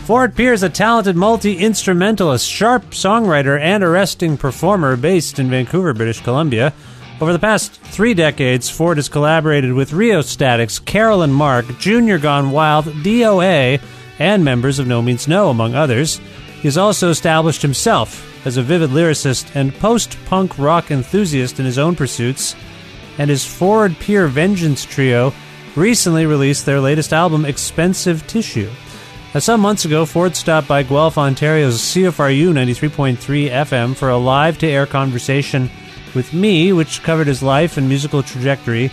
Ford Pier is a talented multi-instrumentalist, sharp songwriter, and arresting performer based in Vancouver, British Columbia. Over the past 3 decades, Ford has collaborated with Rheostatics, Carol and Mark, Junior Gone Wild, D.O.A., and members of Nomeansno, among others. He has also established himself as a vivid lyricist and post-punk rock enthusiast in his own pursuits, and his Ford Pier Vengeance Trio recently released their latest album, Expensive Tissue. Now, some months ago, Ford stopped by Guelph, Ontario's CFRU 93.3 FM for a live-to-air conversation with me, which covered his life and musical trajectory,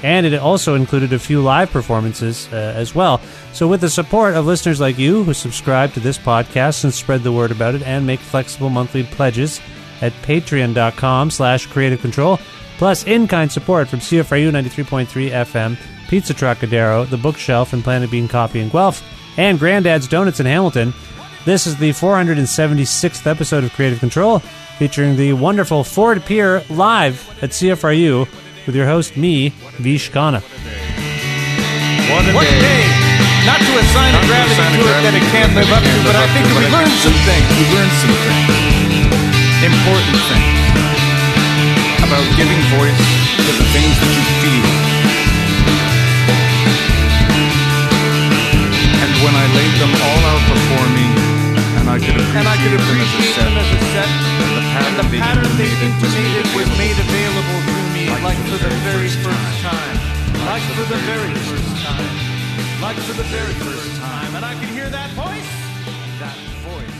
and it also included a few live performances as well. So with the support of listeners like you who subscribe to this podcast and spread the word about it and make flexible monthly pledges at patreon.com/Creative Control, plus in-kind support from CFRU 93.3 FM, Pizza Trokadero, The Bookshelf and Planet Bean Coffee in Guelph, and Grandad's Donuts in Hamilton. This is the 476th episode of Creative Control, featuring the wonderful Ford Pier live at CFRU with your host, me, Vish Khanna. What day? Not to assign a gravity to it that it can't live up to, but I think we learned some things. Important things. About giving voice to the things that you feel. And when I laid them all out before me, and I could appreciate them as a set, and the pattern they intimated was made available to me like for the very first time. Like for the very first time. Like for the very first time. And I can hear that voice. That voice.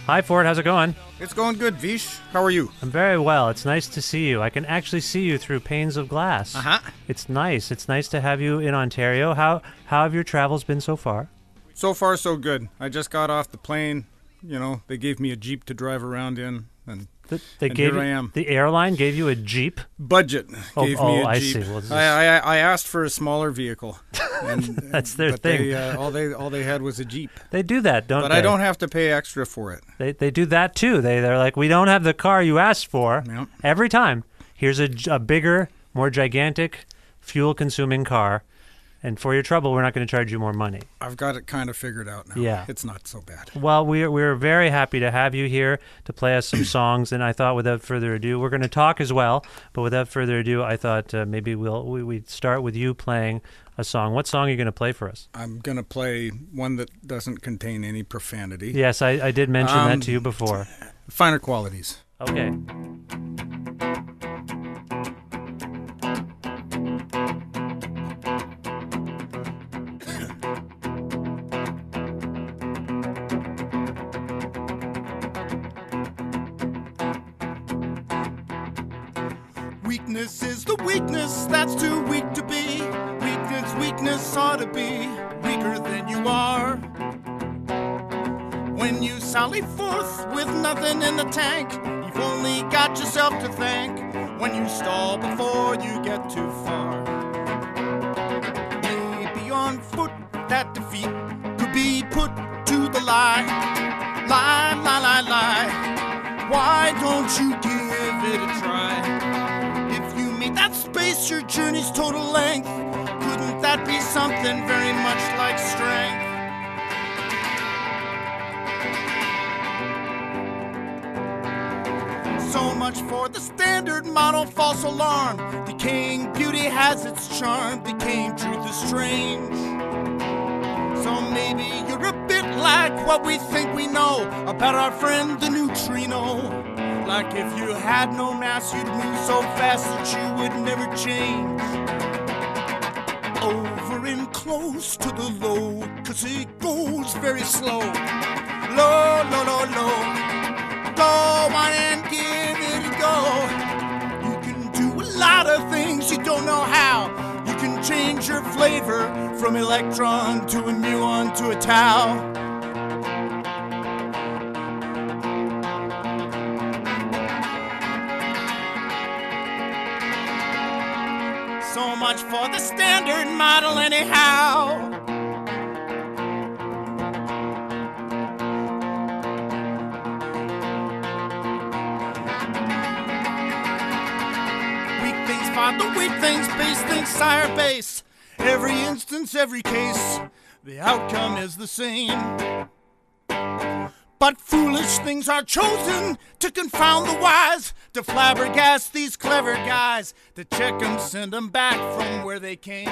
Hi, Ford. How's it going? It's going good, Vish. How are you? I'm very well. It's nice to see you. I can actually see you through panes of glass. Uh-huh. It's nice. It's nice to have you in Ontario. How have your travels been so far? So far, so good. I just got off the plane. You know, they gave me a Jeep to drive around in, and here I am. The airline gave you a Jeep? Budget gave me a I Jeep. See. Well, I asked for a smaller vehicle. And, that's their thing. All they had was a Jeep. They do that, don't they? But I don't have to pay extra for it. They do that too. They're like, we don't have the car you asked for. Yep. Every time. Here's a bigger, more gigantic, fuel-consuming car. And for your trouble, we're not going to charge you more money. I've got it kind of figured out now. Yeah. It's not so bad. Well, we're very happy to have you here to play us some songs. And I thought without further ado, we're going to talk as well. But without further ado, I thought maybe we'd start with you playing a song. What song are you going to play for us? I'm going to play one that doesn't contain any profanity. Yes, I did mention that to you before. Finer Qualities. Okay. Weakness is the weakness that's too weak to be. Weakness ought to be weaker than you are. When you sally forth with nothing in the tank, you've only got yourself to thank when you stall before you get too far. Maybe on foot that defeat could be put to the lie. Lie. Why don't you give it a try? That space, your journey's total length. Couldn't that be something very much like strength? So much for the standard model false alarm. Decaying beauty has its charm. Decaying truth is strange. So maybe you're a bit like what we think we know about our friend the neutrino. Like if you had no mass, you'd move so fast that you would never change. Over and close to the low, 'cause it goes very slow. Low. Go on and give it a go. You can do a lot of things you don't know how. You can change your flavor from electron to a muon to a tau. So much for the standard model anyhow. Weak things fight the weak things, base things sire base. Every instance, every case, the outcome is the same. But foolish things are chosen to confound the wise, to flabbergast these clever guys, to check them, send them back from where they came.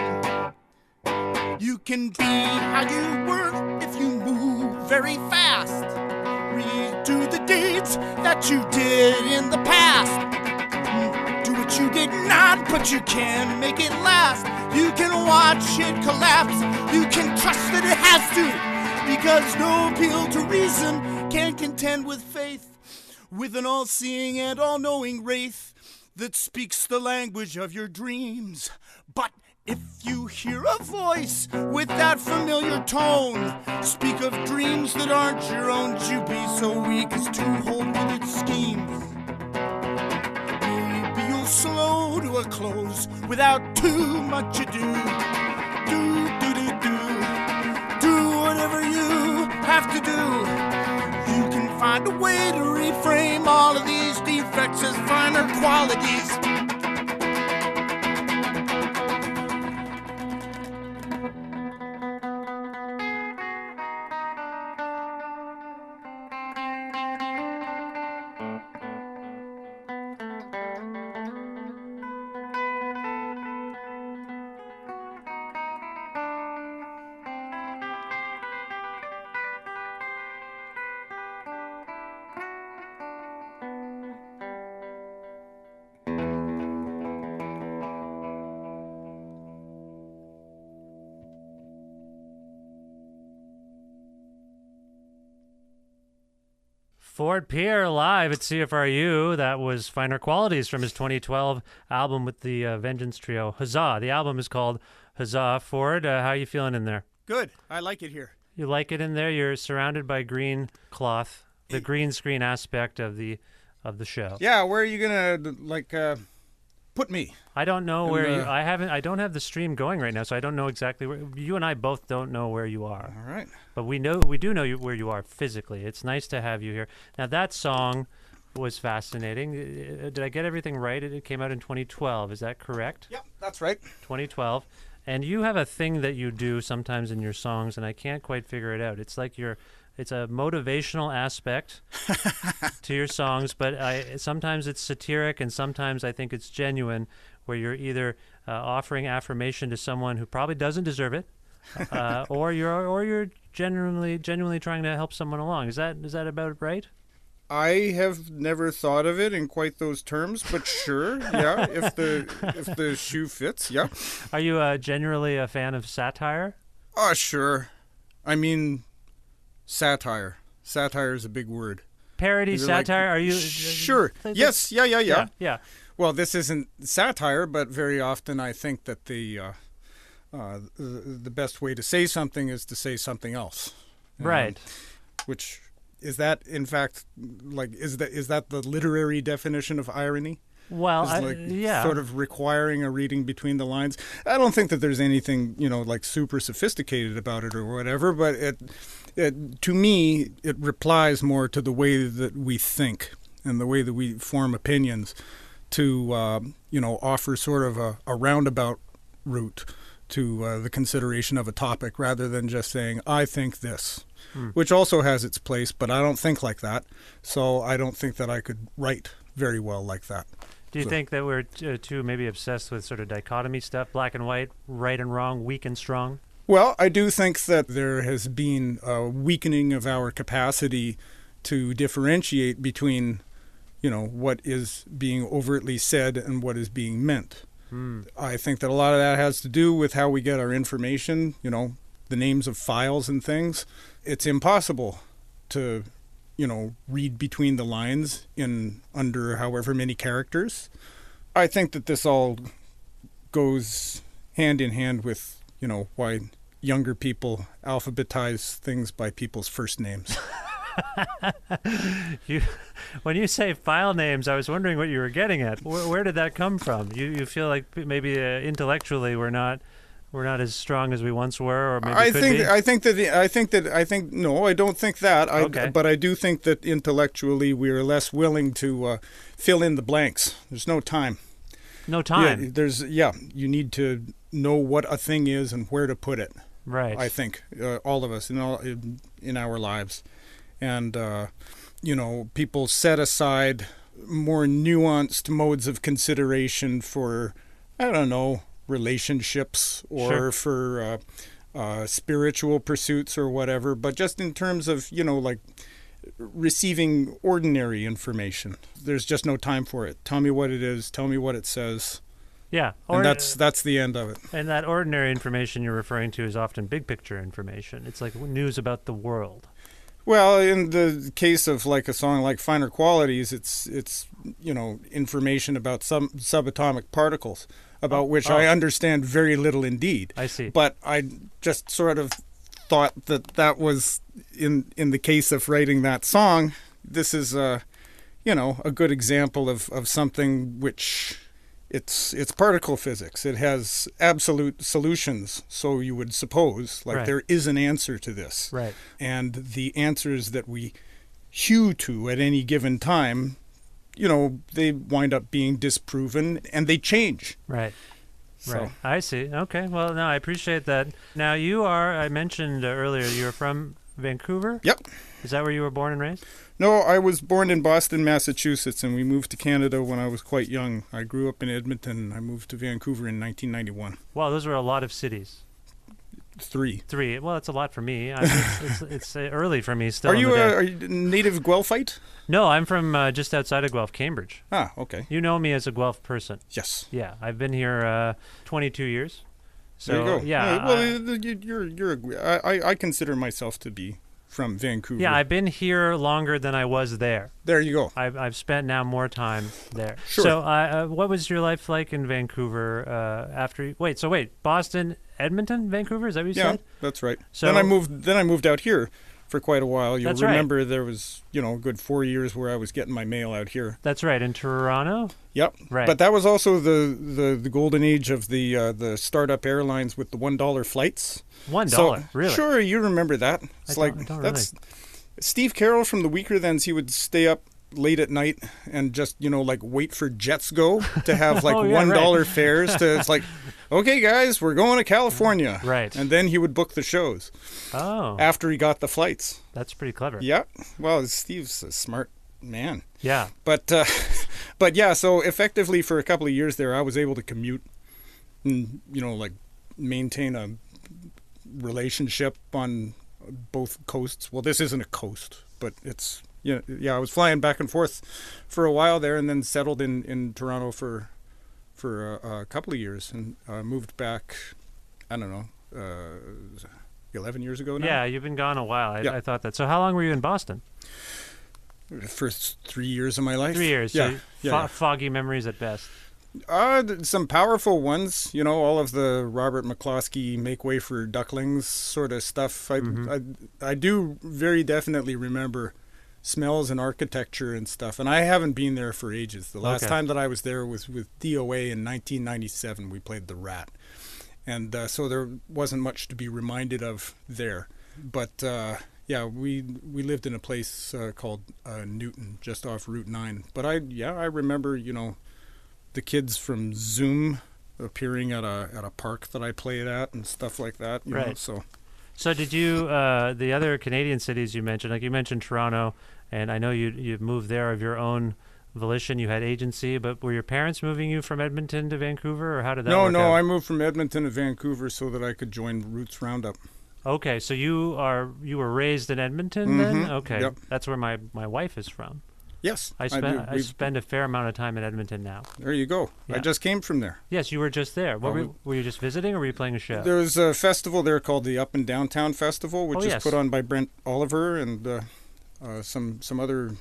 You can be how you were if you move very fast. Redo the deeds that you did in the past. Do what you did not, but you can make it last. You can watch it collapse. You can trust that it has to, because no appeal to reason can contend with faith, with an all-seeing and all-knowing wraith that speaks the language of your dreams. But if you hear a voice with that familiar tone, speak of dreams that aren't your own, you be so weak as to hold with its schemes. Maybe you'll slow to a close without too much ado. Do whatever you have to do. You can find a way to reframe all of these defects as finer qualities. Ford Pier live at CFRU. That was Finer Qualities from his 2012 album with the Vengeance Trio, Huzzah. The album is called Huzzah. Ford, how are you feeling in there? Good. I like it here. You like it in there? You're surrounded by green cloth, the green screen aspect of the show. Yeah, where are you gonna put me? I don't know where you. I don't have the stream going right now, so I don't know exactly where. You and I both don't know where you are. All right. But we do know where you are physically. It's nice to have you here. Now that song was fascinating. Did I get everything right? It came out in 2012. Is that correct? Yep, that's right. 2012. And you have a thing that you do sometimes in your songs, and I can't quite figure it out. It's like it's a motivational aspect to your songs, but sometimes it's satiric, and sometimes I think it's genuine, where you're either offering affirmation to someone who probably doesn't deserve it, or you're genuinely trying to help someone along. Is that about right? I have never thought of it in quite those terms, but sure, yeah. If the shoe fits, yeah. Are you generally a fan of satire? Oh, sure. I mean, satire. Satire is a big word. Parody satire? Are you sure? Yes. Yeah. Well, this isn't satire, but very often I think that the best way to say something is to say something else. Right. Which is that, in fact, is that the literary definition of irony? Well, sort of requiring a reading between the lines. I don't think that there's anything, super sophisticated about it or whatever, but it to me, it replies more to the way that we think and the way that we form opinions to, offer sort of a roundabout route to the consideration of a topic rather than just saying, I think this, which also has its place, but I don't think like that. So I don't think that I could write very well like that. Do you think that we're too maybe obsessed with sort of dichotomy stuff, black and white, right and wrong, weak and strong? Well, I do think that there has been a weakening of our capacity to differentiate between, what is being overtly said and what is being meant. I think that a lot of that has to do with how we get our information, the names of files and things. It's impossible to read between the lines in under however many characters. I think that this all goes hand in hand with, why younger people alphabetize things by people's first names. When you say file names, I was wondering what you were getting at. Where did that come from? You feel like maybe intellectually we're not as strong as we once were, or maybe I don't think that. Okay. But I do think that intellectually we are less willing to fill in the blanks. There's no time. No time. You need to know what a thing is and where to put it. Right. I think all of us in our lives, and people set aside more nuanced modes of consideration for, I don't know, relationships or for spiritual pursuits or whatever, but just in terms of, like receiving ordinary information. There's just no time for it. Tell me what it is. Tell me what it says. Yeah. And that's the end of it. And that ordinary information you're referring to is often big picture information. It's like news about the world. Well, in the case of like a song like Finer Qualities, it's information about some subatomic particles, about which I understand very little indeed. I see. But I just sort of thought that was in the case of writing that song. This is a good example of something which it's particle physics. It has absolute solutions, so you would suppose, like there is an answer to this. Right. And the answers that we hew to at any given time, they wind up being disproven and they change. Right. So. Right. I see. Okay. Well, no, I appreciate that. Now, I mentioned earlier, you were from Vancouver? Yep. Is that where you were born and raised? No, I was born in Boston, Massachusetts, and we moved to Canada when I was quite young. I grew up in Edmonton. I moved to Vancouver in 1991. Wow, those were a lot of cities. Three. Well, that's a lot for me. It's early for me still. Are you a native Guelphite? No, I'm from just outside of Guelph, Cambridge. Ah, okay. You know me as a Guelph person. Yes. Yeah, I've been here 22 years. So, there you go. Yeah. Well, I consider myself to be from Vancouver. Yeah, I've been here longer than I was there. There you go. I've spent now more time there. Sure. So, what was your life like in Vancouver after? Wait, Boston, Edmonton, Vancouver? Is that what you said? Yeah, that's right. So then I moved out here for quite a while. You'll That's remember right. There was a good 4 years where I was getting my mail out here. That's right, in Toronto. Yep. Right. But that was also the golden age of the startup airlines with the $1 flights. $1, so, really? Sure, you remember that. It's I don't that's really. Steve Carroll from the Weakerthans. He would stay up late at night and just wait for jets go to have like $1 fares to. It's like, okay guys, we're going to California. Right. And then he would book the shows. Oh. After he got the flights. That's pretty clever. Yeah. Well, Steve's a smart man. Yeah. But yeah, so effectively for a couple of years there, I was able to commute and, maintain a relationship on both coasts. Well, this isn't a coast, but it's, I was flying back and forth for a while there and then settled in Toronto for a couple of years and moved back, I don't know, 11 years ago now. Yeah, you've been gone a while. I thought that. So how long were you in Boston? For 3 years of my life. 3 years. Yeah. So foggy memories at best. Some powerful ones, all of the Robert McCloskey Make Way for Ducklings sort of stuff. I do very definitely remember smells and architecture and stuff, and I haven't been there for ages. The last time that I was there was with D.O.A. in 1997. We played The Rat, and so there wasn't much to be reminded of there. But we lived in a place called Newton, just off Route 9. But I remember, the kids from Zoom appearing at a park that I played at and stuff like that. You know, so did you the other Canadian cities you mentioned, like you mentioned Toronto, and I know you've moved there of your own volition. You had agency, but were your parents moving you from Edmonton to Vancouver, or how did that work out? No, I moved from Edmonton to Vancouver so that I could join Roots Roundup. Okay, so you were raised in Edmonton then? Okay, yep. That's where my wife is from. Yes, I spend a fair amount of time in Edmonton now. There you go. Yeah. I just came from there. Yes, you were just there. Were you just visiting, or were you playing a show? There was a festival there called the Up and Downtown Festival, which is put on by Brent Oliver and some other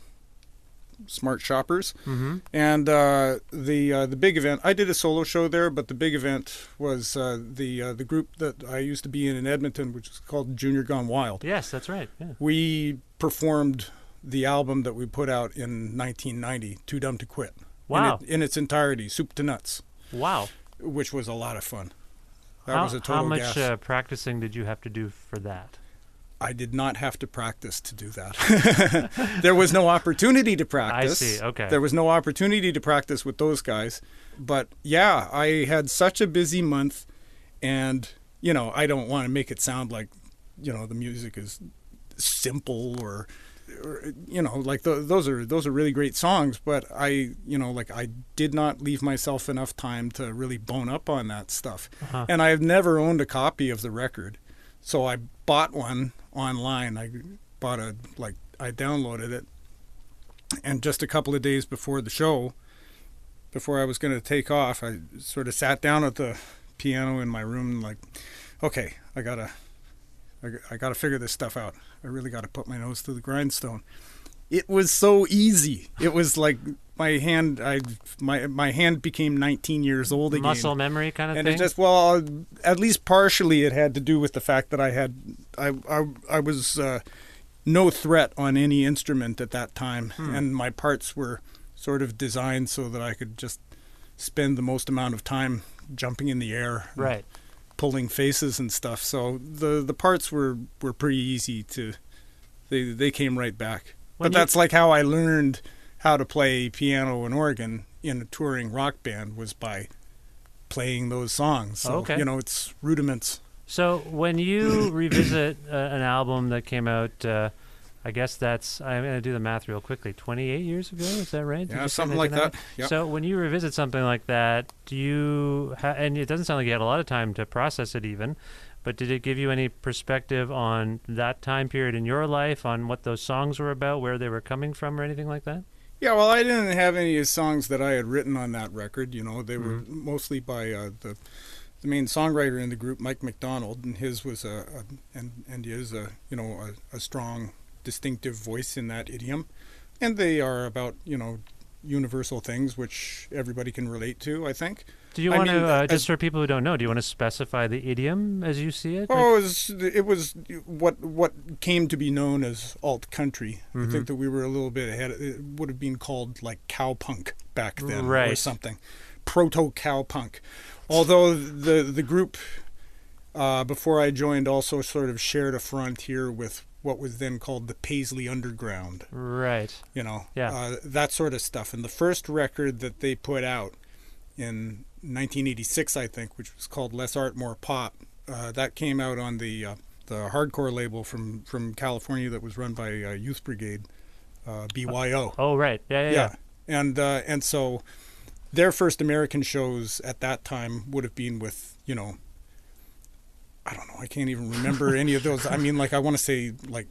smart shoppers. Mm-hmm. And the big event, I did a solo show there, but the big event was the group that I used to be in Edmonton, which is called Junior Gone Wild. Yes, that's right. Yeah. We performed the album that we put out in 1990, Too Dumb to Quit. Wow. In its entirety, soup to nuts. Wow. Which was a lot of fun. That was a total How much gas. Practicing did you have to do for that? I did not have to practice to do that. There was no opportunity to practice. I see, okay. There was no opportunity to practice with those guys. But yeah, I had such a busy month, and you know, I don't want to make it sound like, you know, the music is simple or you know, like those are really great songs, but I did not leave myself enough time to really bone up on that stuff. And I've never owned a copy of the record, so I bought one online. I downloaded it, and just a couple of days before the show, before I was going to take off, I sort of sat down at the piano in my room, like, okay, I gotta figure this stuff out. I really got to put my nose to the grindstone. It was so easy. It was like my hand became 19 years old again. Muscle memory kind of thing? And it just, well, at least partially it had to do with the fact that I was no threat on any instrument at that time. And my parts were sort of designed so that I could just spend the most amount of time jumping in the air. Right. Pulling faces and stuff, so the parts were pretty easy to. They came right back. But that's like how I learned how to play piano and organ in a touring rock band, was by playing those songs. So you know, it's rudiments. So when you revisit an album that came out, I guess I'm going to do the math real quickly. 28 years ago, is that right? Yeah, something like that. Yep. So when you revisit something like that, do you, and it doesn't sound like you had a lot of time to process it even, but did it give you any perspective on that time period in your life, on what those songs were about, where they were coming from, or anything like that? Yeah, well, I didn't have any songs that I had written on that record. You know, they were mostly by the main songwriter in the group, Mike McDonald, and his was and is a strong, distinctive voice in that idiom, and they are about, you know, universal things which everybody can relate to, I think. Do you want to, just for people who don't know, do you want to specify the idiom as you see it? Oh, it was what came to be known as alt country. I think that we were a little bit ahead. It would have been called like cowpunk back then, or something, proto cowpunk. Although the group before I joined also sort of shared a frontier with what was then called the Paisley Underground. Right. You know, yeah. That sort of stuff. And the first record that they put out in 1986, I think, which was called Less Art, More Pop, that came out on the hardcore label from California that was run by Youth Brigade, BYO. Oh, right. Yeah. And so their first American shows at that time would have been with, you know, I don't know, I can't even remember any of those. I mean, like, I want to say, like,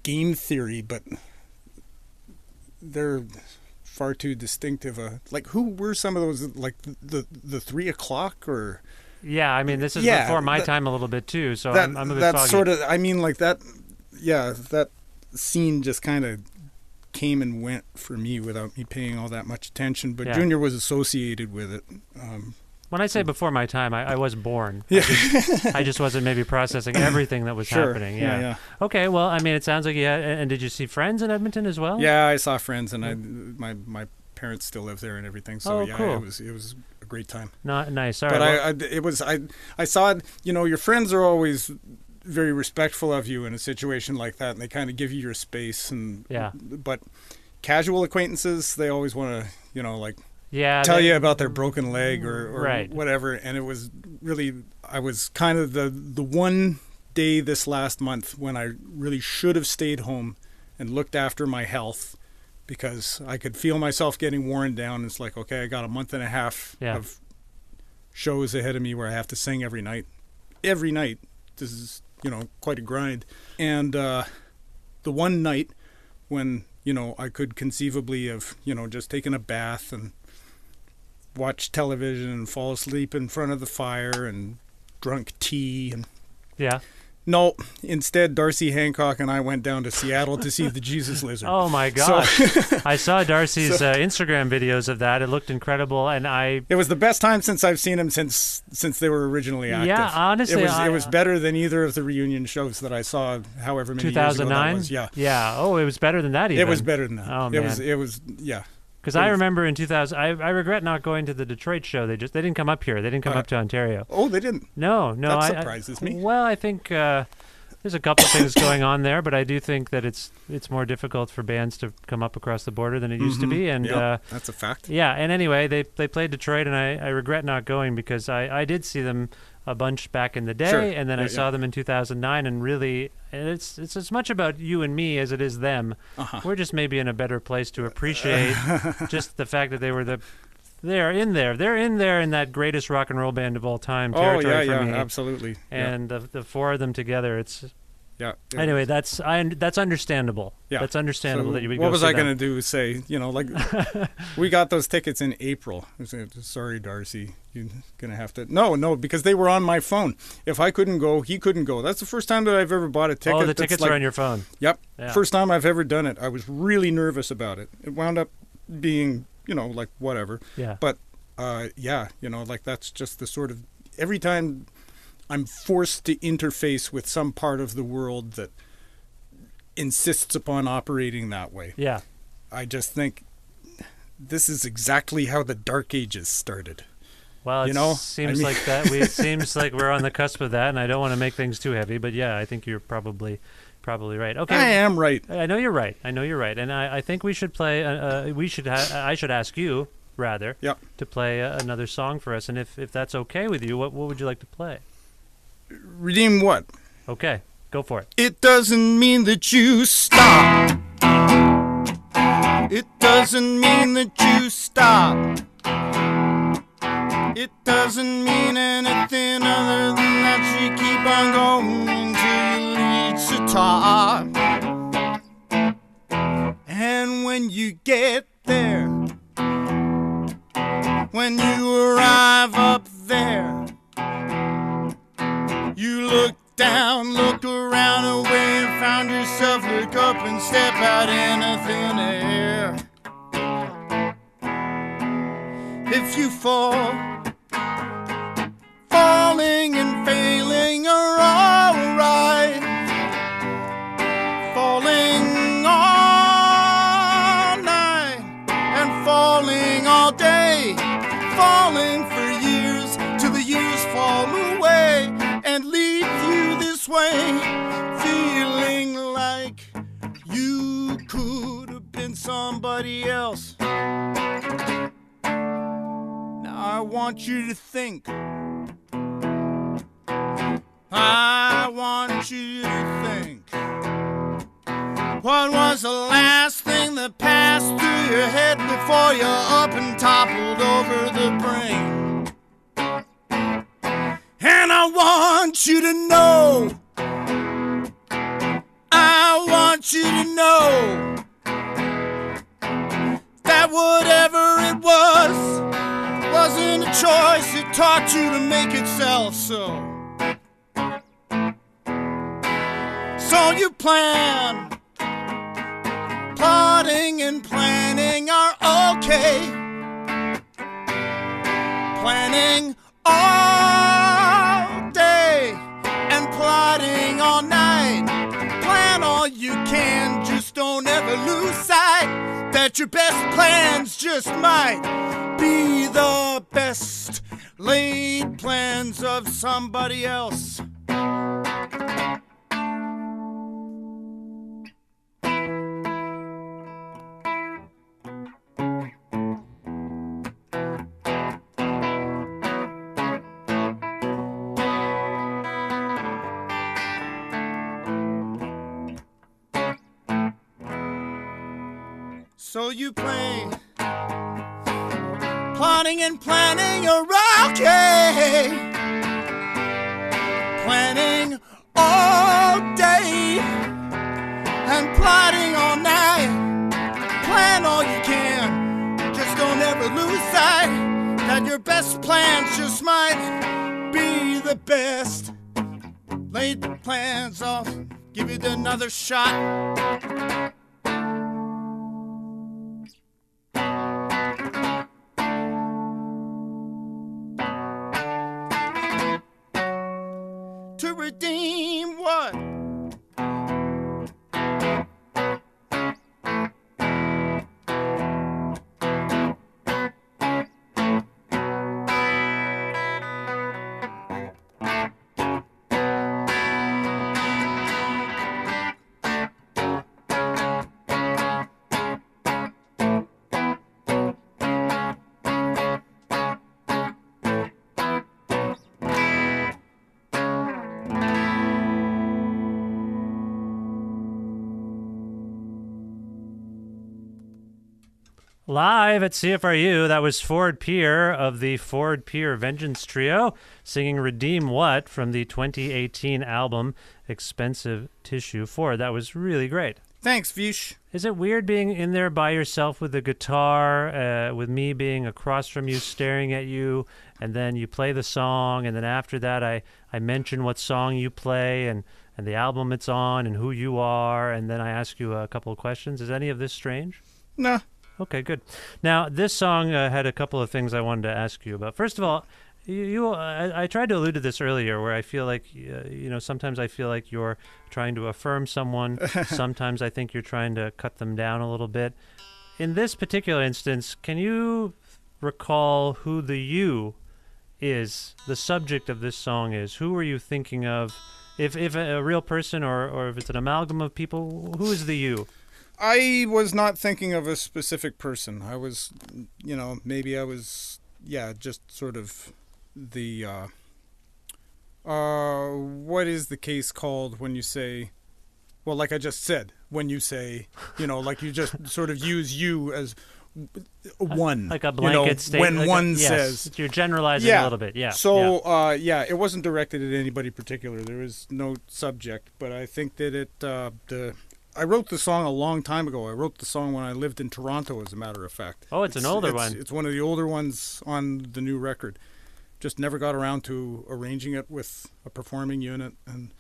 Game Theory, but they're far too distinctive. Like, who were some of those, like, the 3 o'clock, or... Yeah, I mean, this is before my time a little bit, too, so I'm a bit foggy. That sort of, I mean, like, that scene just kind of came and went for me without me paying all that much attention, but Junior was associated with it. When I say before my time, I was born. Yeah. I just wasn't maybe processing everything that was happening. Yeah. Okay, well, I mean, it sounds like you had, and did you see friends in Edmonton as well? Yeah, I saw friends, and my parents still live there and everything. So cool. it was a great time. Nice. All right. But I saw it. You know, your friends are always very respectful of you in a situation like that, and they kind of give you your space. But casual acquaintances, they always want to, you know, like. Yeah, tell you about their broken leg or right. whatever. And it was really, I was kind of the one day this last month when I really should have stayed home and looked after my health, because I could feel myself getting worn down. It's like, okay, I got a month and a half of shows ahead of me where I have to sing every night. Every night. This is, you know, quite a grind. And the one night when, you know, I could conceivably have, you know, just taken a bath and watch television and fall asleep in front of the fire and drunk tea and no, instead Darcy Hancock and I went down to Seattle to see the Jesus Lizard. Oh my gosh. I saw Darcy's Instagram videos of that. It looked incredible, and it was the best time since I've seen him since they were originally active. Yeah, honestly, it was better than either of the reunion shows that I saw however many 2009? years ago that was. Yeah. Oh, it was better than that even. It was better than that. Oh man. It was yeah. Because I remember in 2000, I regret not going to the Detroit show. They didn't come up here. They didn't come up to Ontario. Oh, they didn't? No. That surprises me. Well, I think there's a couple things going on there, but I do think that it's more difficult for bands to come up across the border than it used to be. And that's a fact. Yeah, and anyway, they played Detroit, and I regret not going because I did see them a bunch back in the day, Sure. and then I saw them in 2009, and really, it's as much about you and me as it is them. We're just maybe in a better place to appreciate just the fact that they're in there in that greatest rock and roll band of all time territory for me. Absolutely. And the four of them together, it's... Yeah. Anyway, that's understandable. Yeah. That's understandable that you would go What was see I them. going to do? Say, like, we got those tickets in April. I said, sorry, Darcy, you're going to have to... No, because they were on my phone. If I couldn't go, he couldn't go. That's the first time that I've ever bought a ticket. Oh, the tickets are on your phone. Yep. Yeah. First time I've ever done it. I was really nervous about it. It wound up being, like, whatever. Yeah. But, like, that's just the sort of... Every time I'm forced to interface with some part of the world that insists upon operating that way. Yeah. I just think this is exactly how the Dark Ages started. Well, it seems like that. It seems like we're on the cusp of that, and I don't want to make things too heavy, but yeah, I think you're probably right. Okay. I am right. I know you're right. And I think we should play. I should ask you rather to play another song for us, and if that's okay with you, what would you like to play? Redeem what? Okay, go for it. It doesn't mean that you stop. It doesn't mean that you stop. It doesn't mean anything other than that you keep on going till you reach the top. And when you get there, when you arrive up there, you look down, look around, away, and found yourself, look up and step out in thin air. If you fall, falling and failing are alright. Falling all night and falling all day. Falling for years till the years fall away and leave you this way, feeling like you could have been somebody else. Now I want you to think. I want you to think. What was the last thing that passed through your head before you up and toppled over the brink? And I want you to know, I want you to know that whatever it wasn't a choice, it taught you to make itself so. So you plan, plotting and planning are okay. Planning all day and plotting all night. Plan all you can, just don't ever lose sight that your best plans just might be the best laid plans of somebody else. So you play, plotting and planning are okay. Planning all day and plotting all night. Plan all you can, just don't ever lose sight that your best plans just might be the best laid plans. I'll give it another shot. To redeem what? Live at CFRU, that was Ford Pier of the Ford Pier Vengeance Trio singing Redeem What from the 2018 album Expensive Tissue. Ford, that was really great. Thanks, Vish. Is it weird being in there by yourself with the guitar, with me being across from you staring at you, and then you play the song, and then after that I mention what song you play and the album it's on and who you are, and then I ask you a couple of questions? Is any of this strange? No. Okay, good. Now, this song had a couple of things I wanted to ask you about. First of all, I tried to allude to this earlier, where I feel like, sometimes I feel like you're trying to affirm someone. Sometimes I think you're trying to cut them down a little bit. In this particular instance, can you recall who the you is, the subject of this song is? Who are you thinking of? If a real person or if it's an amalgam of people, who is the you? I was not thinking of a specific person. I was, maybe I was, just sort of the, what is the case called when you say, well, like I just said, when you say, like you just sort of use you as one. Like a blanket statement. When one says. You're generalizing a little bit, yeah. So, it wasn't directed at anybody particular. There was no subject, but I think that I wrote the song a long time ago. I wrote the song when I lived in Toronto, as a matter of fact. Oh, it's an older one. It's one of the older ones on the new record. Just never got around to arranging it with a performing unit and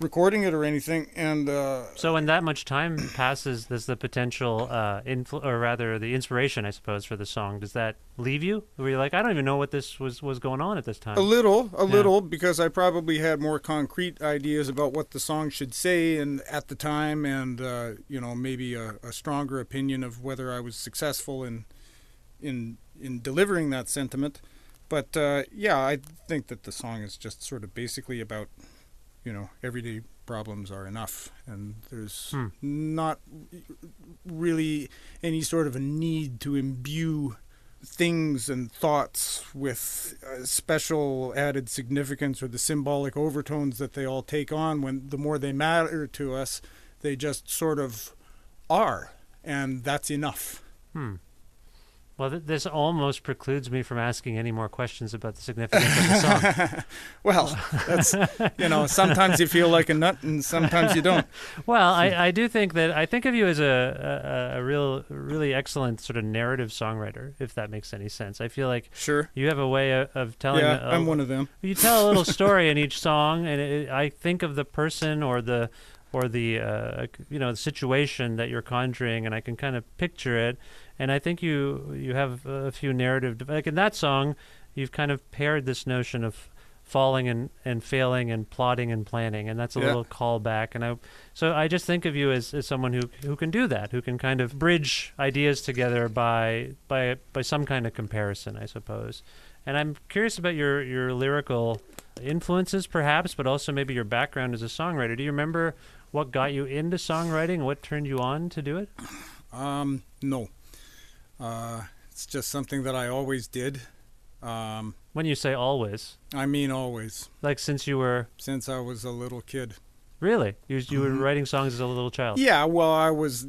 recording it or anything. And so when that much time passes, does the potential, or rather the inspiration, I suppose, for the song, does that leave you? Were you like, I don't even know what this was going on at this time? A little, because I probably had more concrete ideas about what the song should say and at the time, and maybe a stronger opinion of whether I was successful in delivering that sentiment. But I think that the song is just sort of basically about, everyday problems are enough, and there's not really any sort of a need to imbue things and thoughts with special added significance or the symbolic overtones that they all take on. When the more they matter to us, they just sort of are, and that's enough. Well, this almost precludes me from asking any more questions about the significance of the song. Well, that's, sometimes you feel like a nut and sometimes you don't. Well, I do think that I think of you as a really excellent sort of narrative songwriter, if that makes any sense. I feel like you have a way of telling. Yeah, I'm one of them. You tell a little story in each song, and I think of the person or the situation that you're conjuring, and I can kind of picture it. And I think you have a few narrative, like in that song, you've kind of paired this notion of falling and failing and plotting and planning, and that's a little callback. And so I just think of you as someone who can do that, who can kind of bridge ideas together by some kind of comparison, I suppose. And I'm curious about your lyrical influences, perhaps, but also maybe your background as a songwriter. Do you remember what got you into songwriting? What turned you on to do it? No. It's just something that I always did. When you say always? I mean always. Like since you were... Since I was a little kid. Really? You were writing songs as a little child? Yeah, well, I was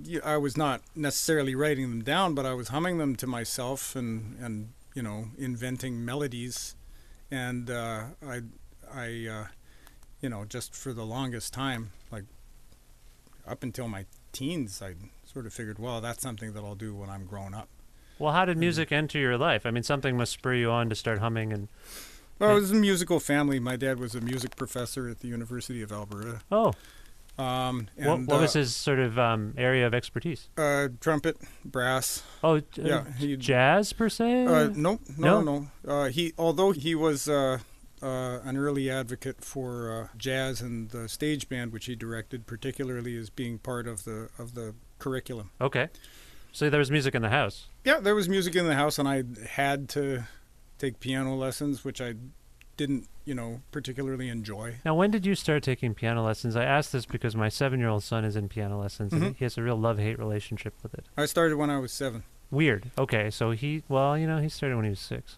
not necessarily writing them down, but I was humming them to myself and inventing melodies. And I just for the longest time, like up until my teens, I sort of figured, well, that's something that I'll do when I'm grown up. Well, how did music enter your life? I mean, something must spur you on to start humming and... Well, it was a musical family. My dad was a music professor at the University of Alberta. Oh. What was his sort of area of expertise? Trumpet, brass. Oh, jazz per se? No. Although he was an early advocate for jazz and the stage band, which he directed, particularly as being part of the curriculum. Okay. So there was music in the house. Yeah, there was music in the house, and I had to take piano lessons, which I didn't, particularly enjoy. Now, when did you start taking piano lessons? I asked this because my 7-year-old son is in piano lessons, and he has a real love-hate relationship with it. I started when I was 7. Weird. Okay, so he started when he was 6.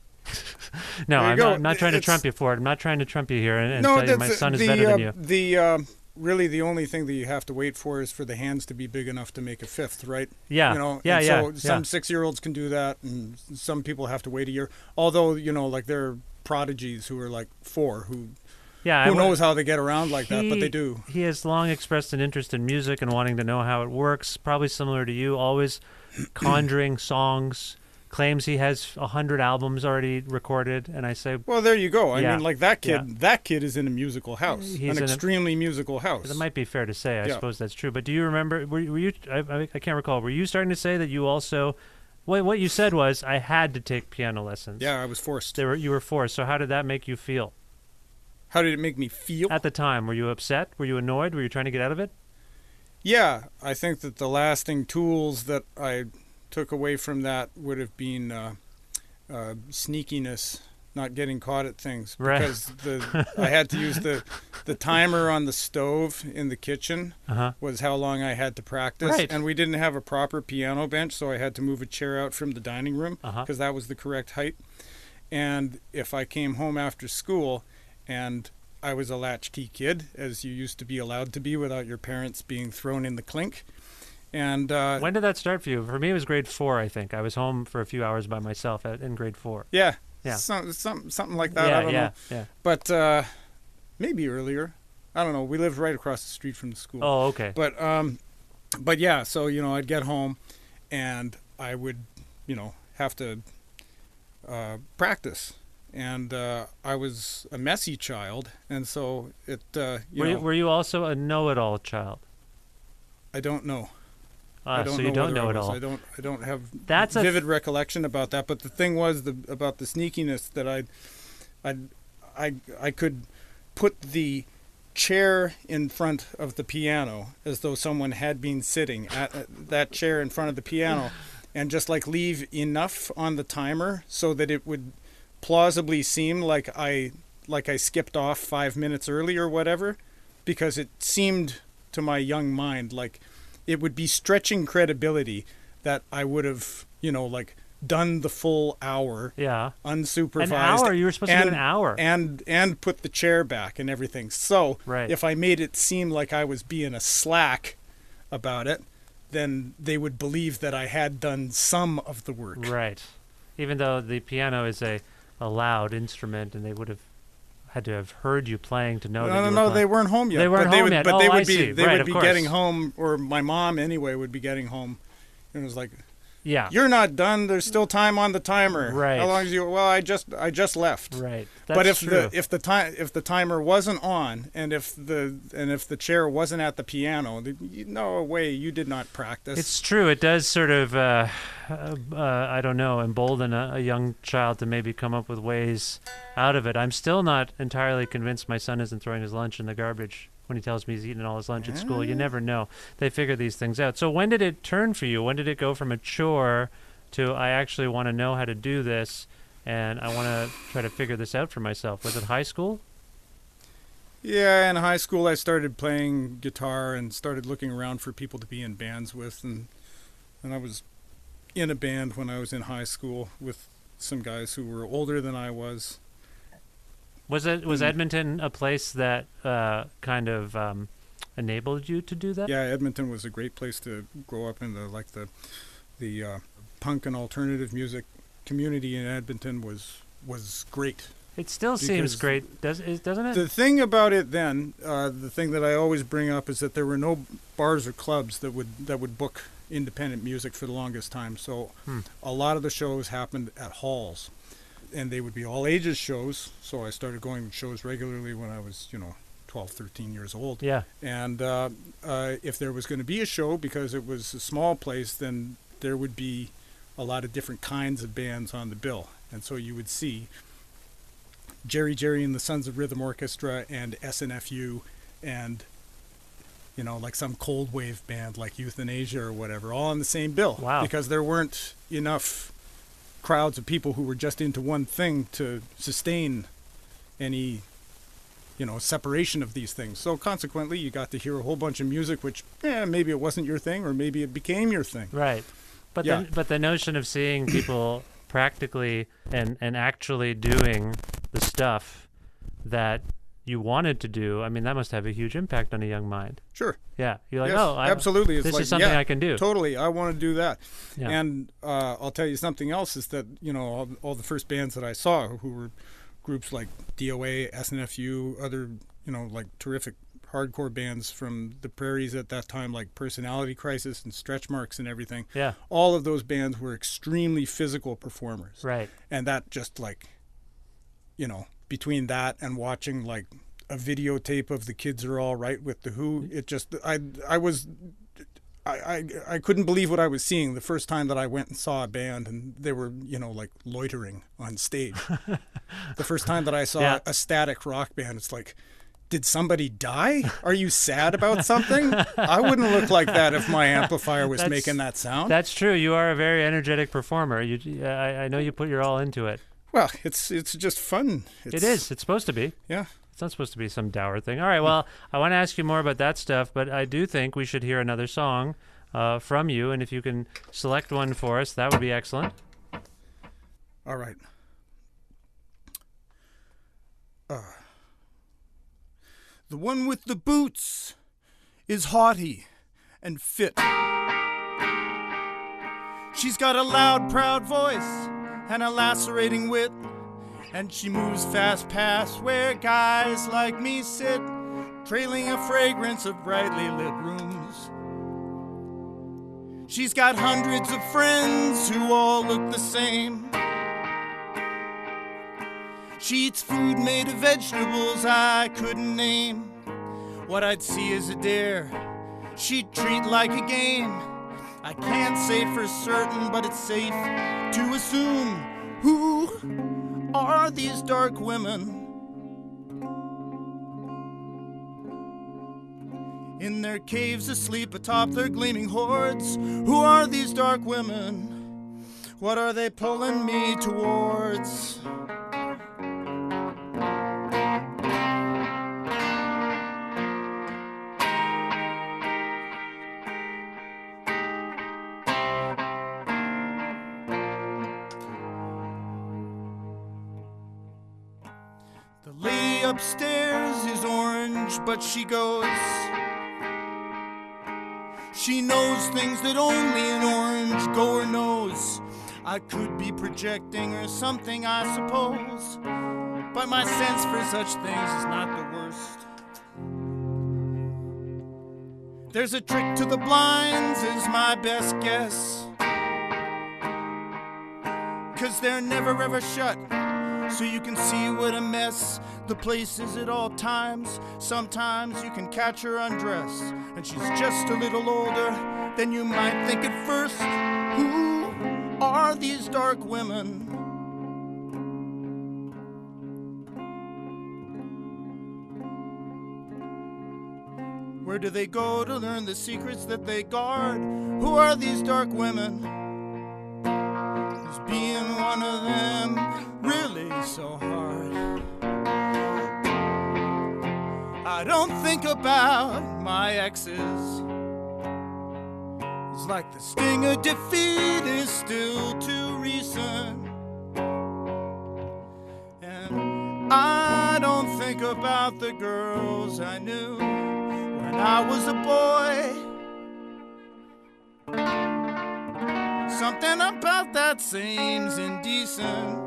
No, I'm not trying to trump you for it. I'm not trying to trump you here and tell you my son is better than you. really the only thing that you have to wait for is for the hands to be big enough to make a fifth, right? Yeah. You know, Yeah, and yeah. so some 6-year-olds can do that, and some people have to wait a year. Although, you know, like there are prodigies who are like 4 who knows how they get around like that, but they do. He has long expressed an interest in music and wanting to know how it works, probably similar to you, always conjuring songs, claims he has 100 albums already recorded, and I say... Well, there you go. I Yeah. mean, like that kid, Yeah. that kid is in a musical house, He's an in extremely musical house. That might be fair to say. I Yeah. suppose that's true. But do you remember, were you I can't recall, were you starting to say that you also... What you said was, I had to take piano lessons. Yeah, I was forced. You were forced. So how did that make you feel? How did it make me feel? At the time, were you upset? Were you annoyed? Were you trying to get out of it? Yeah, I think that the lasting tools that I took away from that would have been sneakiness, not getting caught at things. Right. Because I had to use the timer on the stove in the kitchen was how long I had to practice. Right. And we didn't have a proper piano bench, so I had to move a chair out from the dining room because that was the correct height. And if I came home after school and I was a latchkey kid, as you used to be allowed to be without your parents being thrown in the clink. And when did that start for you? For me, it was grade 4, I think. I was home for a few hours by myself in grade 4. Yeah. Yeah. Something like that. I don't know. Yeah. But maybe earlier. I don't know. We lived right across the street from the school. Oh, okay. But yeah, so, you know, I'd get home and I would, you know, have to practice. And I was a messy child, and so it, Were you also a know-it-all child? I don't know. I don't so know you don't whether know I it was. all. I don't have That's a vivid recollection about that. But the thing was about the sneakiness that I could put the chair in front of the piano as though someone had been sitting at that chair in front of the piano, and just like leave enough on the timer so that it would plausibly seem like I skipped off 5 minutes early or whatever, because it seemed to my young mind like it would be stretching credibility that I would have, you know, like done the full hour, unsupervised. An hour? You were supposed to do an hour. And put the chair back and everything. So right. If I made it seem like I was being a slack about it, then they would believe that I had done some of the work. Right. Even though the piano is a loud instrument, and they would have had to have heard you playing to know that you were playing. They weren't home yet. They weren't home yet. But they would see. They right, would be course. getting home, or my mom anyway would be getting home, and it was like, yeah, you're not done. There's still time on the timer. Right. How long is you? Well, I just left. Right. But if true. the timer wasn't on, and if the chair wasn't at the piano, no way, you did not practice. It's true. It does sort of, I don't know, embolden a young child to maybe come up with ways out of it. I'm still not entirely convinced my son isn't throwing his lunch in the garbage when he tells me he's eating all his lunch at school. You never know. They figure these things out. So when did it turn for you? When did it go from a chore to I actually want to know how to do this, and I want to try to figure this out for myself? Was it high school? Yeah, in high school I started playing guitar and started looking around for people to be in bands with, and I was in a band when I was in high school with some guys who were older than I was. Was Edmonton a place that kind of enabled you to do that? Yeah, Edmonton was a great place to grow up in. The punk and alternative music community in Edmonton was great. It still seems great, doesn't it? The thing about it then, the thing that I always bring up is that there were no bars or clubs that would book independent music for the longest time. So a lot of the shows happened at halls. And they would be all ages shows, so I started going to shows regularly when I was, 12, 13 years old. Yeah. And if there was going to be a show, because it was a small place, then there would be a lot of different kinds of bands on the bill. And so you would see Jerry and the Sons of Rhythm Orchestra and SNFU and, like some cold wave band like Euthanasia or whatever, all on the same bill. Wow. Because there weren't enough crowds of people who were just into one thing to sustain any separation of these things. So consequently you got to hear a whole bunch of music which maybe it wasn't your thing, or maybe it became your thing. Right. But the notion of seeing people practically and actually doing the stuff that you wanted to do, I mean, that must have a huge impact on a young mind. Sure. Yeah. You're like, Yes, absolutely. It's this like, is something I can do. Totally. I want to do that. Yeah. And I'll tell you something else is that, all the first bands that I saw who were groups like D.O.A, SNFU, other, like terrific hardcore bands from the prairies at that time, like Personality Crisis and Stretch Marks and everything. Yeah. All of those bands were extremely physical performers. Right. And that just like, between that and watching like a videotape of The Kids Are All Right with The Who, it just, I couldn't believe what I was seeing the first time that I went and saw a band and they were, like loitering on stage. The first time that I saw a static rock band, it's like, did somebody die? Are you sad about something? I wouldn't look like that if my amplifier was making that sound. That's true. You are a very energetic performer. I know you put your all into it. Well, it's just fun. It is. It's supposed to be. Yeah. It's not supposed to be some dour thing. All right, well, I want to ask you more about that stuff, but I do think we should hear another song from you, and if you can select one for us, that would be excellent. All right. The one with the boots is haughty and fit. She's got a loud, proud voice and a lacerating wit, and she moves fast past where guys like me sit, trailing a fragrance of brightly lit rooms. She's got hundreds of friends who all look the same. She eats food made of vegetables I couldn't name. What I'd see is a dare she'd treat like a game. I can't say for certain, but it's safe to assume. Who are these dark women? In their caves asleep atop their gleaming hordes. Who are these dark women? What are they pulling me towards? The lady upstairs is orange, but she goes. She knows things that only an orange goer knows. I could be projecting or something, I suppose, but my sense for such things is not the worst. There's a trick to the blinds is my best guess, 'cause they're never ever shut, so you can see what a mess the place is at all times. Sometimes you can catch her undressed, and she's just a little older than you might think at first. Who are these dark women? Where do they go to learn the secrets that they guard? Who are these dark women? Is being one of them really so hard? I don't think about my exes. It's like the sting of defeat is still too recent. And I don't think about the girls I knew when I was a boy. Something about that seems indecent.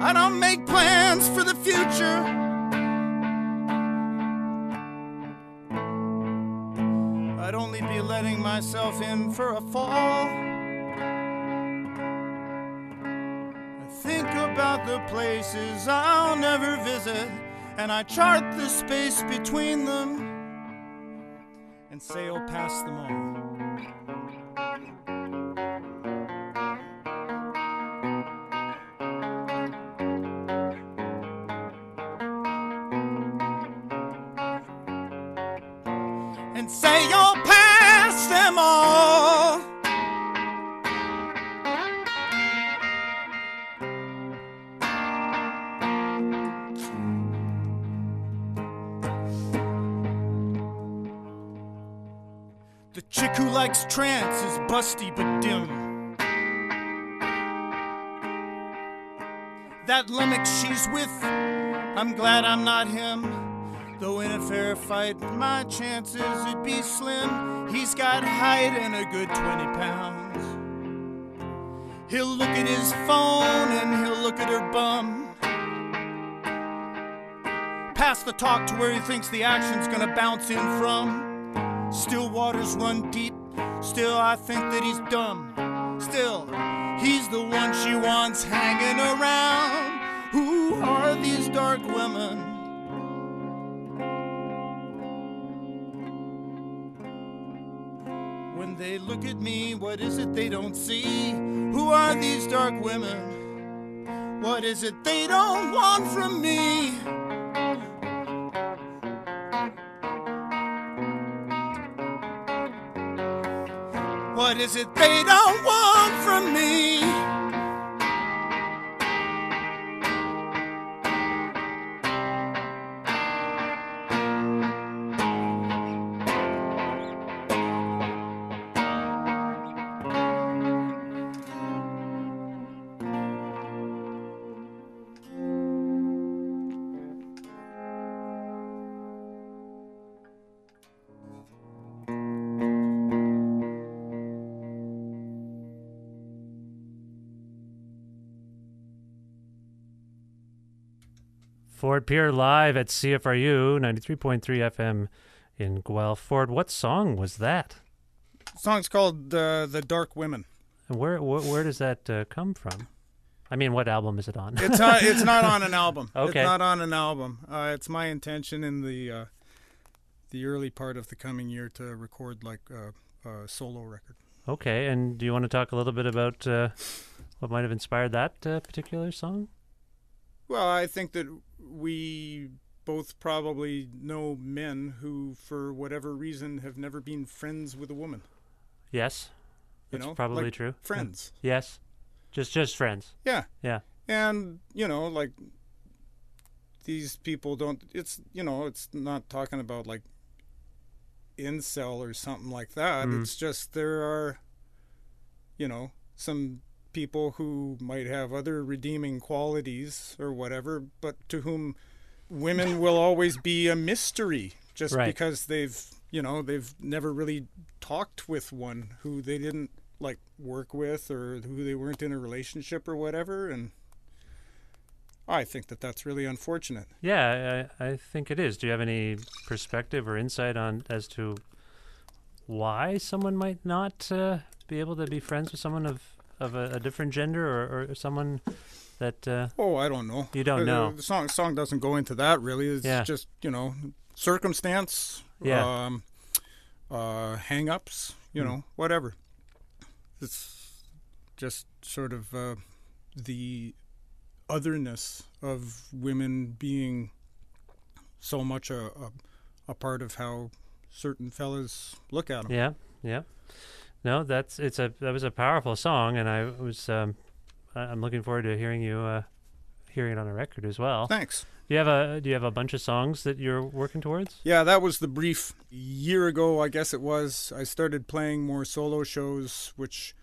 I don't make plans for the future. I'd only be letting myself in for a fall. I think about the places I'll never visit, and I chart the space between them and sail past them all. And say you'll pass them all. The chick who likes trance is busty but dim. that lummox she's with. I'm glad I'm not him, though in a fair fight my chances would be slim. He's got height and a good 20 pounds. He'll look at his phone and he'll look at her bum. Pass the talk to where he thinks the action's gonna bounce in from. Still waters run deep, still I think that he's dumb. Still, he's the one she wants hanging around. Who are these dark women? When they look at me, what is it they don't see? Who are these dark women? What is it they don't want from me? What is it they don't want from me? Ford Pier live at CFRU 93.3 FM in Guelph. Ford, what song was that? The song's called The Dark Women. And where does that come from? I mean, what album is it on? It's not on an album. Okay. It's not on an album. It's my intention in the early part of the coming year to record like a solo record. Okay, and do you want to talk a little bit about what might have inspired that particular song? Well, I think that we both probably know men who, for whatever reason, have never been friends with a woman. Yes, that's probably like true. Friends. Yes, just friends. Yeah. Yeah. And, like these people don't, it's not talking about like incel or something like that. It's just there are, some people who might have other redeeming qualities or whatever, but to whom women will always be a mystery just right. because they've never really talked with one who they didn't like work with or who they weren't in a relationship or whatever. And I think that that's really unfortunate. Yeah, I think it is. Do you have any perspective or insight on as to why someone might not be able to be friends with someone of a different gender or someone that I don't know. You don't know. The song doesn't go into that really. It's just, circumstance, hang-ups, whatever. It's just sort of the otherness of women being so much a part of how certain fellas look at them. Yeah. No, that was a powerful song, and I'm looking forward to hearing you hearing it on a record as well. Thanks. Do you have a bunch of songs that you're working towards? Yeah, that was the brief. A year ago, I guess it was, I started playing more solo shows, which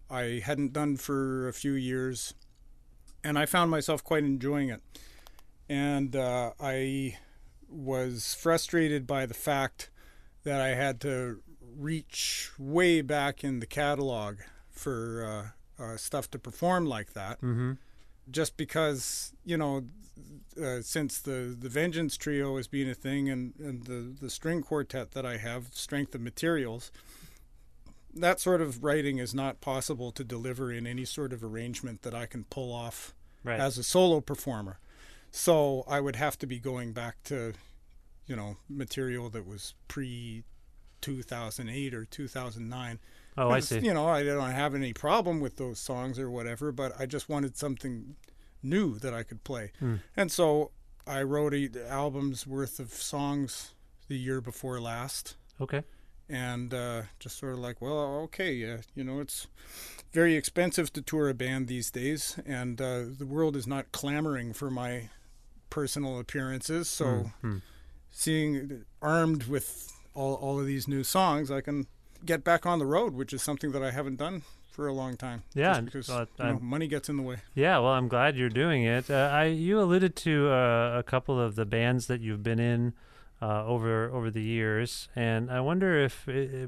I hadn't done for a few years, and I found myself quite enjoying it. And I was frustrated by the fact that I had to reach way back in the catalog for stuff to perform like that. Mm-hmm. Just because, since the Vengeance Trio is being a thing and the string quartet that I have, Strength of Materials, that sort of writing is not possible to deliver in any sort of arrangement that I can pull off as a solo performer. So I would have to be going back to, material that was pre-2008 or 2009. Oh, I see. I don't have any problem with those songs or whatever, but I just wanted something new that I could play. And so I wrote an album's worth of songs the year before last. Okay. And just sort of like, well, okay, it's very expensive to tour a band these days, and the world is not clamoring for my personal appearances. So seeing armed with all of these new songs, I can get back on the road, which is something that I haven't done for a long time. Yeah, just because money gets in the way. Yeah, well, I'm glad you're doing it. You alluded to a couple of the bands that you've been in over the years, and I wonder if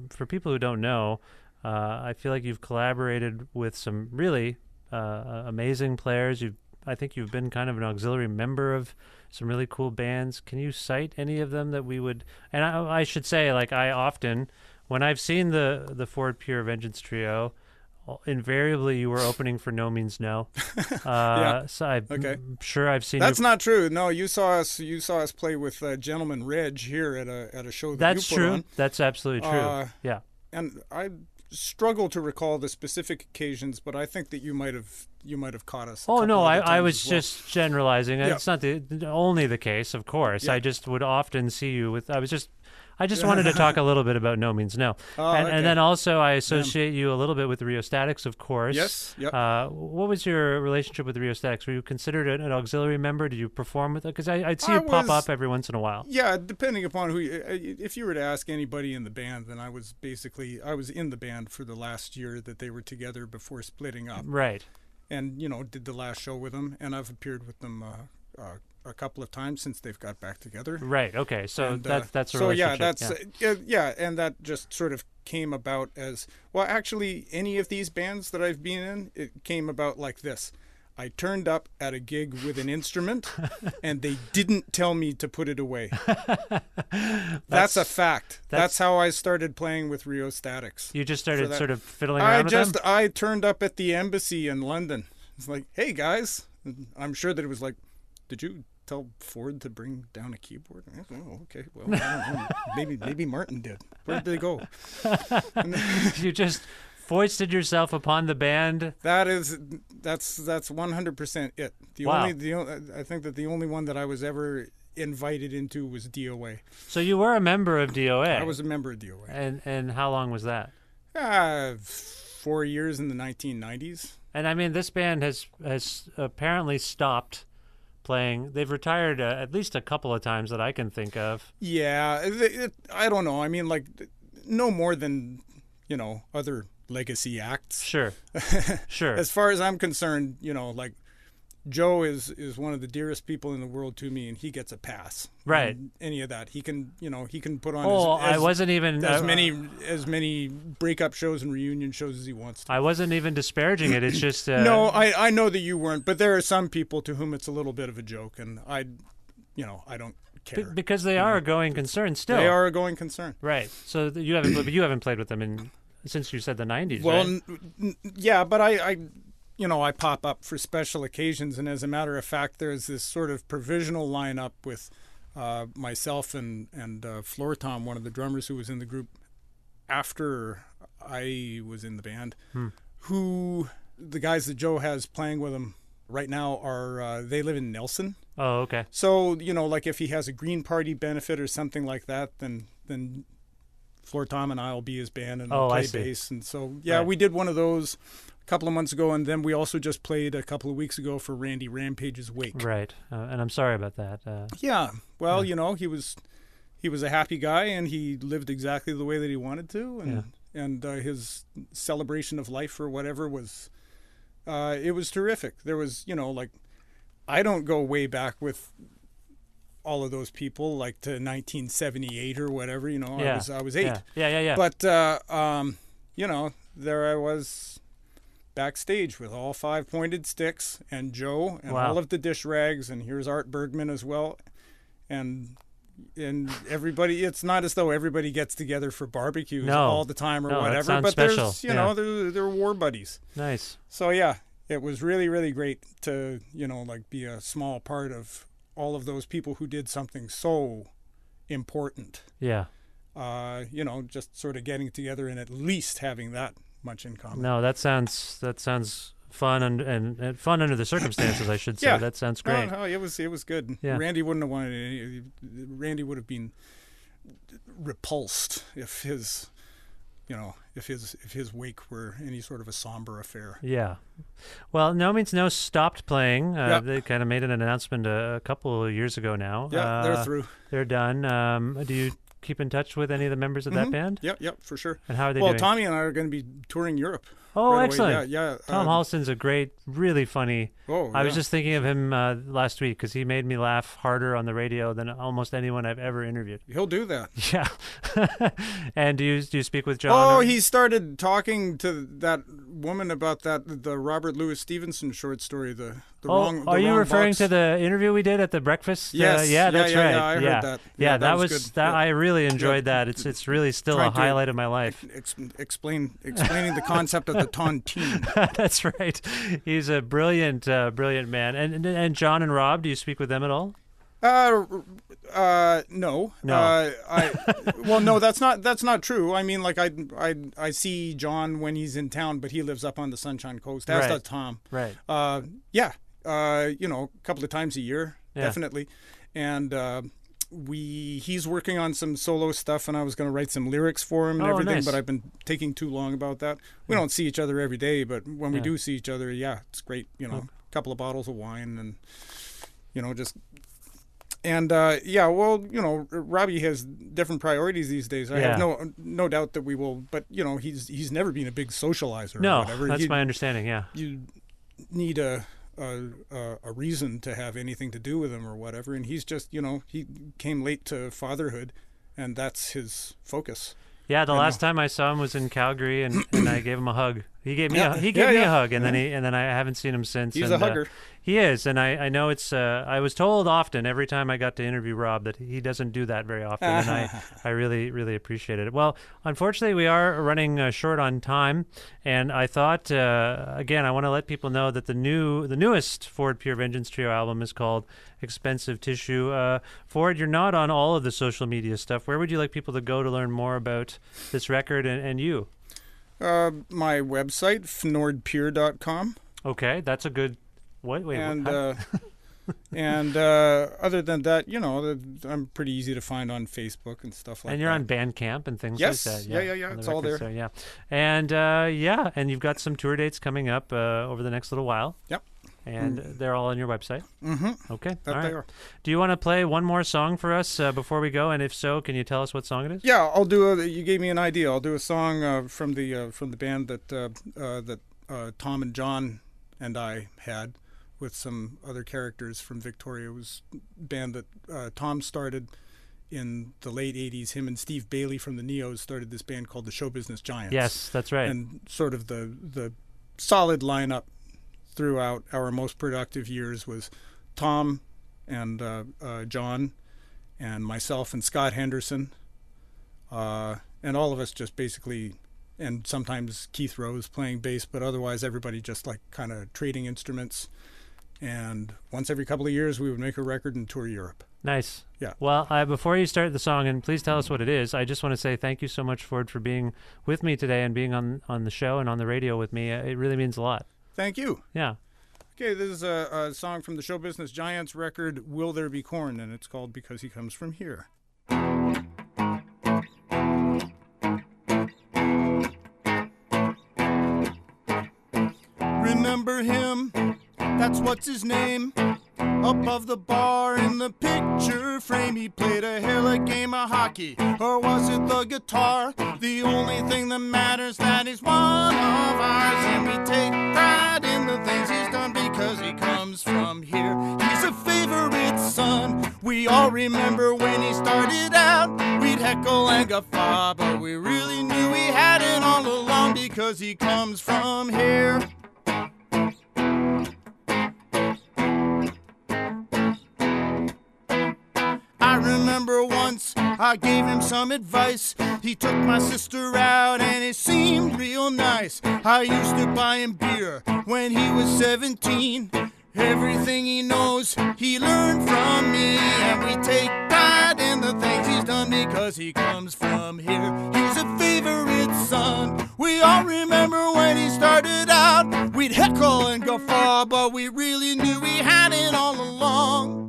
for people who don't know, I feel like you've collaborated with some really amazing players. I think you've been kind of an auxiliary member of some really cool bands. Can you cite any of them that we would? And I should say, like, I often, when I've seen the Ford Pier Vengeance Trio, invariably you were opening for Nomeansno. So I'm sure I've seen. That's not true. No, you saw us play with Gentleman Reg here at a show that you put on. That's absolutely true. Yeah. And I struggle to recall the specific occasions, but I think that you might have caught us. Oh no, I was just generalizing. Yeah. It's not only the case, of course. Yeah. I just would often see you with. I just wanted to talk a little bit about Nomeansno. And then also I associate you a little bit with Rheostatics, of course. Yes. Yep. What was your relationship with Rheostatics? Were you considered an auxiliary member? Did you perform with it? Because I'd see you pop up every once in a while. Yeah, depending upon who. If you were to ask anybody in the band, then I was in the band for the last year that they were together before splitting up. Right. And did the last show with them, and I've appeared with them a couple of times since they've got back together. Right. Okay. So that's a so relationship. And that just sort of came about as well. Actually, any of these bands that I've been in, it came about like this. I turned up at a gig with an instrument, and they didn't tell me to put it away. That's a fact. That's how I started playing with Rheostatics. You just started sort of fiddling around with them? I turned up at the embassy in London. It's like, hey guys. And I'm sure that it was like, did you tell Ford to bring down a keyboard? Oh, okay. Well, I don't know. Maybe Martin did. Where did they go? You just foisted yourself upon the band. That's 100% it. I think that the only one that I was ever invited into was D.O.A. So you were a member of D.O.A. I was a member of D.O.A. And how long was that? 4 years in the 1990s. And I mean, this band has apparently stopped playing. They've retired at least a couple of times that I can think of. Yeah, I don't know. I mean, like, no more than, other legacy acts. Sure. As far as I'm concerned, like, Joe is one of the dearest people in the world to me, and he gets a pass. Right. Any of that, he can put on. I wasn't even as many breakup shows and reunion shows as he wants to. I wasn't even disparaging it. It's just no. I know that you weren't, but there are some people to whom it's a little bit of a joke, and I don't care because they are a going concern still. They are a going concern, right? So you haven't played with them since you said the 90s. Well, right? Yeah, but I pop up for special occasions, and as a matter of fact, there's this sort of provisional lineup with myself and Floor Tom, one of the drummers who was in the group after I was in the band, who the guys that Joe has playing with him right now are they live in Nelson. Oh, okay. So, like if he has a Green Party benefit or something like that, then Floor Tom and I will be his band and I'll play bass. And so, right. We did one of those a couple of months ago, and then we also just played a couple of weeks ago for Randy Rampage's wake. Right, and I'm sorry about that. He was a happy guy, and he lived exactly the way that he wanted to, and his celebration of life or whatever was, it was terrific. There was, I don't go way back with all of those people, like to 1978 or whatever, I was 8. Yeah. But, there I was backstage with all 5 pointed sticks and Joe and all of the dish rags, and here's Art Bergman as well. And everybody, it's not as though everybody gets together for barbecues all the time or whatever, but special. There's, they're war buddies. Nice. So it was really, really great to, be a small part of all of those people who did something so important. Yeah. Just sort of getting together and at least having that much in common. No, that sounds fun and fun under the circumstances, I should say. Yeah. That sounds great. No, it was good. Yeah. Randy wouldn't have wanted any. Randy would have been repulsed if his wake were any sort of a somber affair. Yeah. Well, Nomeansno stopped playing. They kind of made an announcement a couple of years ago now. Yeah, they're through. They're done. keep in touch with any of the members of that band? Yep, for sure. And how are they well, doing? Tommy and I are going to be touring Europe. Oh, right excellent. away. Yeah. Tom Holliston's a great, really funny. I was just thinking of him last week because he made me laugh harder on the radio than almost anyone I've ever interviewed. He'll do that. Yeah. And do you speak with John? Oh, he started talking to that woman about the Robert Louis Stevenson short story, the wrong. Are you wrong referring box. to the interview we did at the breakfast? Yes. Yeah, that's right. I heard that. Yeah, that was was good. that. Yeah. I really enjoyed that. It's really still a highlight of my life. Explaining the concept of the tontine. That's right. He's a brilliant man. And John and Rob, do you speak with them at all? No. No. Well, no, that's not true. I mean, like I see John when he's in town, but he lives up on the Sunshine Coast, as does Tom. Right. Yeah. A couple of times a year, definitely. And he's working on some solo stuff, and I was going to write some lyrics for him and everything, nice. but I've been taking too long about that. We don't see each other every day, but when we do see each other, it's great. A couple of bottles of wine and just. And Robbie has different priorities these days. I have no doubt that we will, but he's never been a big socializer. No, or whatever. That's my understanding. Yeah, you need a reason to have anything to do with him or whatever, and he's just he came late to fatherhood, and that's his focus. Yeah, the last time I saw him was in Calgary, and I gave him a hug. He gave me a hug, and then I haven't seen him since. He's a hugger. He is, and I know it's. I was told often every time I got to interview Rob that he doesn't do that very often, and I really really appreciated it. Well, unfortunately, we are running short on time, and I thought again I want to let people know that the newest Ford Pier Vengeance Trio album is called Expensive Tissue. Ford, you're not on all of the social media stuff. Where would you like people to go to learn more about this record and you? My website, fnordpier.com. Okay, that's a good. Wait. And other than that, I'm pretty easy to find on Facebook and stuff like that. And you're on Bandcamp and things like that. Yeah. It's all there. So, yeah. And and you've got some tour dates coming up over the next little while. Yep. And they're all on your website? Mm-hmm. Okay. That all right. they are. Do you want to play one more song for us before we go? And if so, can you tell us what song it is? Yeah, I'll do you gave me an idea. I'll do a song from the band that Tom and John and I had with some other characters from Victoria. It was a band that Tom started in the late 80s. Him and Steve Bailey from the Neos started this band called the Show Business Giants. Yes, that's right. And sort of the solid lineup throughout our most productive years was Tom and John and myself and Scott Henderson, and all of us just basically, and sometimes Keith Rose playing bass, but otherwise everybody just like kind of trading instruments. And once every couple of years we would make a record and tour Europe. Nice. Yeah. Well, before you start the song, and please tell us what it is, I just want to say thank you so much, Ford, for being with me today and being on the show and on the radio with me. It really means a lot. Thank you. Yeah. Okay, this is a song from the Show Business Giants record, Will There Be Corn? And it's called Because He Comes From Here. Remember him? That's what's his name. Above the bar in the picture frame, he played a hell of a game of hockey. Or was it the guitar? The only thing that matters, that he's one of ours. And we take pride in the things he's done because he comes from here. He's a favorite son. We all remember when he started out. We'd heckle and guffaw, but we really knew he had it all along because he comes from here. I remember once I gave him some advice. He took my sister out and it seemed real nice. I used to buy him beer when he was 17. Everything he knows, he learned from me. And we take pride in the things he's done because he comes from here. He's a favorite son. We all remember when he started out. We'd heckle and guffaw, but we really knew he had it all along.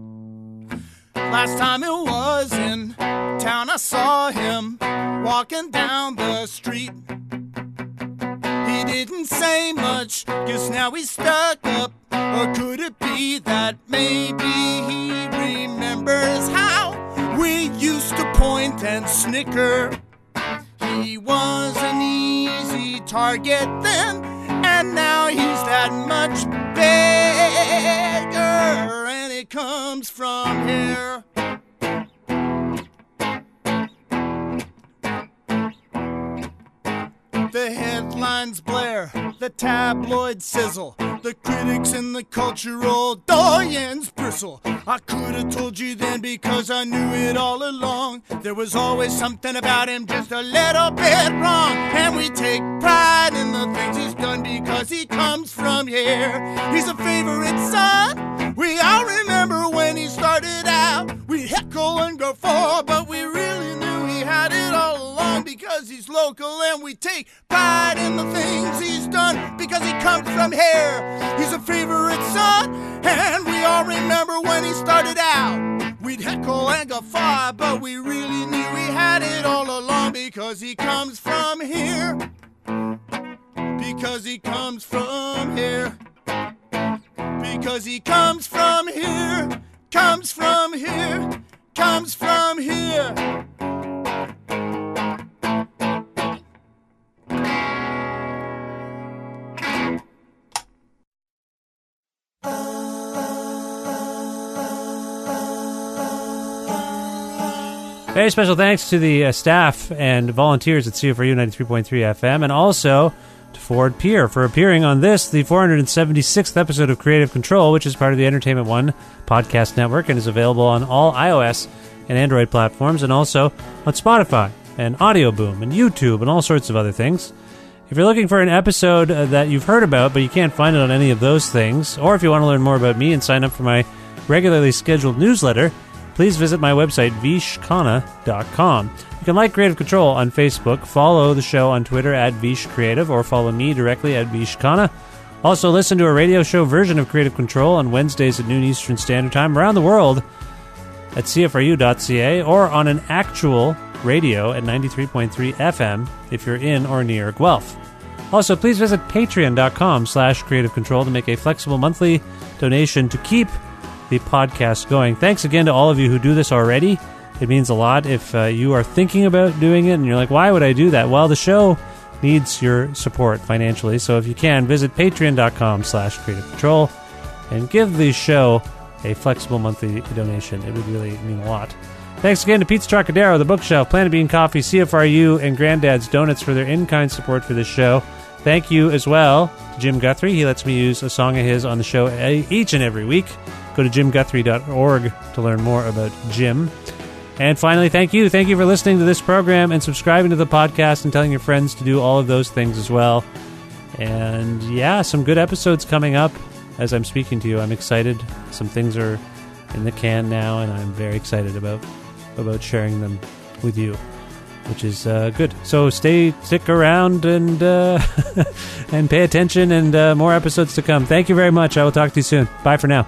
Last time it was in town, I saw him walking down the street. He didn't say much, guess now he's stuck up. Or could it be that maybe he remembers how we used to point point and snicker. He was an easy target then, and now he's that much bigger, and it comes from here. The headlines blare, the tabloids sizzle, the critics and the cultural doyens bristle. I could have told you then because I knew it all along. There was always something about him just a little bit wrong. And we take pride in the things he's done because he comes from here. He's a favorite son. We all remember when he started out. We'd heckle and go for, but we really knew he had it all along because he's local, and we take pride in the things he's done because he comes from here. He's a favorite son, and we all remember when he started out. We'd heckle and go far, but we really knew he had it all along because he comes from here. Because he comes from here. Because he comes from here. Comes from here. Comes from here. Very special thanks to the staff and volunteers at CFRU 93.3 FM, and also to Ford Pier for appearing on this, the 476th episode of Creative Control, which is part of the Entertainment One podcast network and is available on all iOS and Android platforms, and also on Spotify and Audio Boom and YouTube and all sorts of other things. If you're looking for an episode that you've heard about but you can't find it on any of those things, or if you want to learn more about me and sign up for my regularly scheduled newsletter, please visit my website, vishkhanna.com. You can like Creative Control on Facebook, follow the show on Twitter at vishcreative, or follow me directly at vishkhanna. Also, listen to a radio show version of Creative Control on Wednesdays at noon Eastern Standard Time around the world at cfru.ca, or on an actual radio at 93.3 FM if you're in or near Guelph. Also, please visit patreon.com/Creative Control to make a flexible monthly donation to keep the podcast going. Thanks again to all of you who do this already. It means a lot. If you are thinking about doing it and you're like, why would I do that? Well, the show needs your support financially. So if you can, visit patreon.com/Creative Control and give the show a flexible monthly donation. It would really mean a lot. Thanks again to Pizza Trokadero, The Bookshelf, Planet Bean Coffee, CFRU, and Grandad's Donuts for their in-kind support for this show. Thank you as well to Jim Guthrie. He lets me use a song of his on the show each and every week. Go to jimguthrie.org to learn more about Jim. And finally, thank you. Thank you for listening to this program and subscribing to the podcast and telling your friends to do all of those things as well. And yeah, some good episodes coming up as I'm speaking to you. I'm excited. Some things are in the can now, and I'm very excited about sharing them with you, which is good. So stick around and and pay attention, and more episodes to come. Thank you very much. I will talk to you soon. Bye for now.